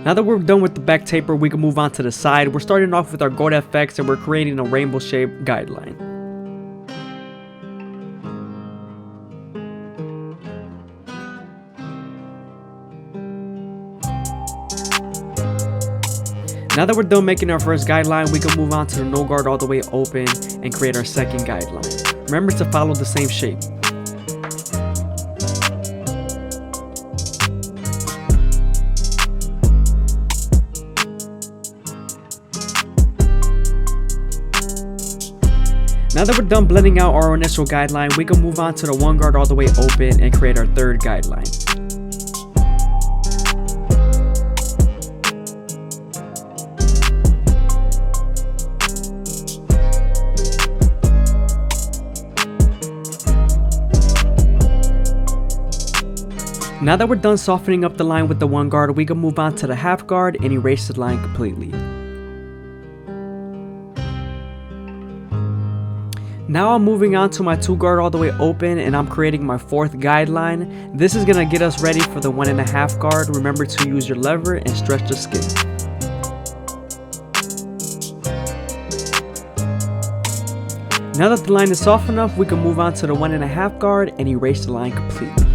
Now that we're done with the back taper, we can move on to the side. We're starting off with our gold FX and we're creating a rainbow shaped guideline. Now that we're done making our first guideline, we can move on to the no guard all the way open and create our second guideline. Remember to follow the same shape. Now that we're done blending out our initial guideline, we can move on to the one guard all the way open and create our third guideline. Now that we're done softening up the line with the one guard, we can move on to the half guard and erase the line completely. Now I'm moving on to my two guard all the way open and I'm creating my fourth guideline. This is going to get us ready for the 1.5 guard. Remember to use your lever and stretch the skin. Now that the line is soft enough, we can move on to the 1.5 guard and erase the line completely.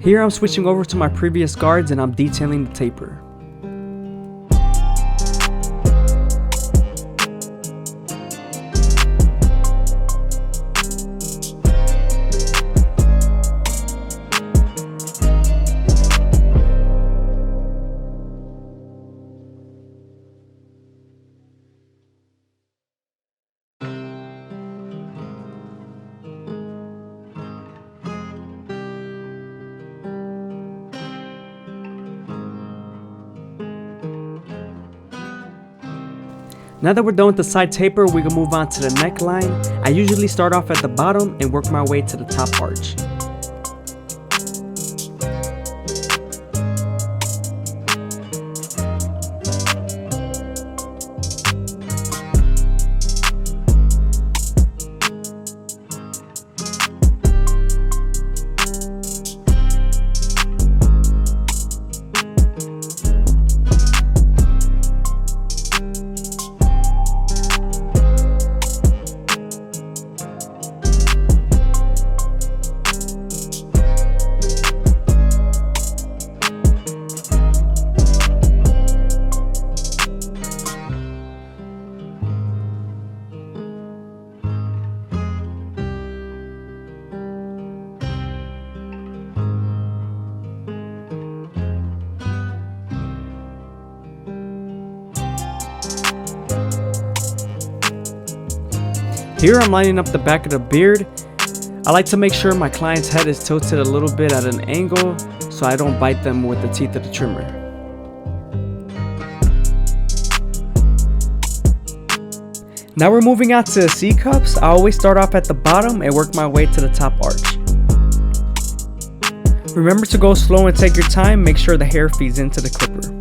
Here I'm switching over to my previous guards and I'm detailing the taper. Now that we're done with the side taper, we can move on to the neckline. I usually start off at the bottom and work my way to the top arch. Here I'm lining up the back of the beard. I like to make sure my client's head is tilted a little bit at an angle so I don't bite them with the teeth of the trimmer. Now we're moving on to the C-cups. I always start off at the bottom and work my way to the top arch. Remember to go slow and take your time. Make sure the hair feeds into the clipper.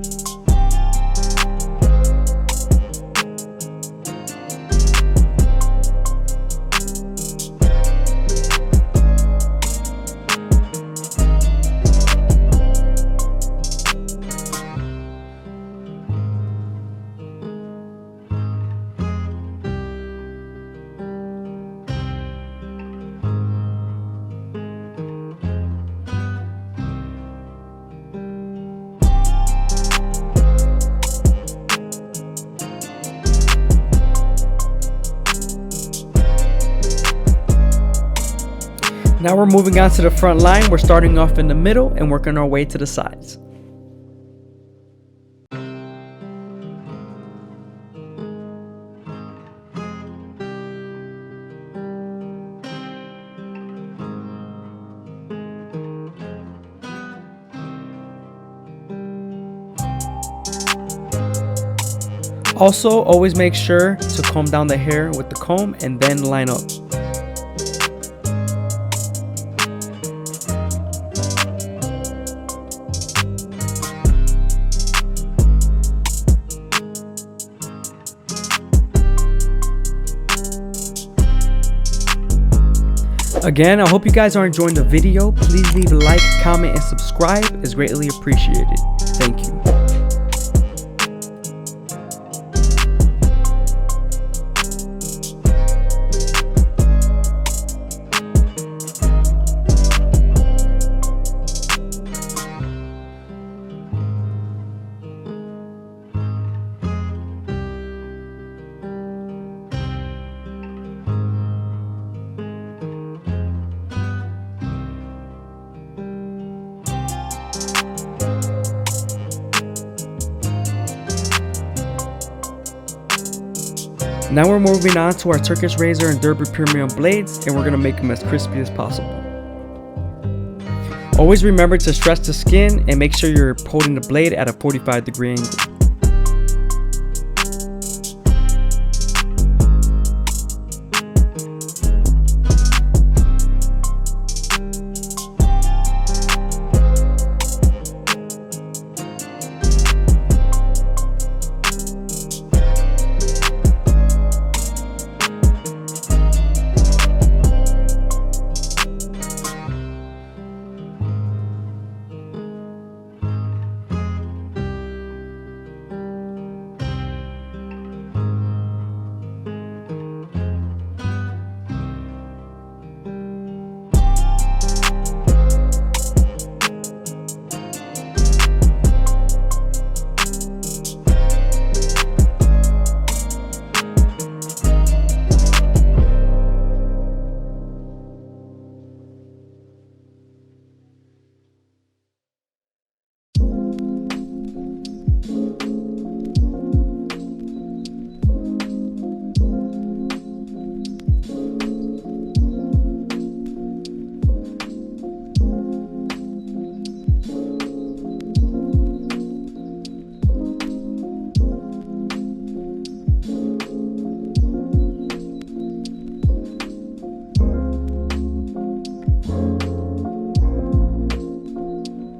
Now we're moving on to the front line. We're starting off in the middle and working our way to the sides. Also, always make sure to comb down the hair with the comb and then line up. Again, I hope you guys are enjoying the video. Please leave a like, comment, and subscribe. It's greatly appreciated. Thank you. Now we're moving on to our Turkish razor and Derby premium blades, and we're gonna make them as crispy as possible. Always remember to stretch the skin and make sure you're holding the blade at a 45-degree angle.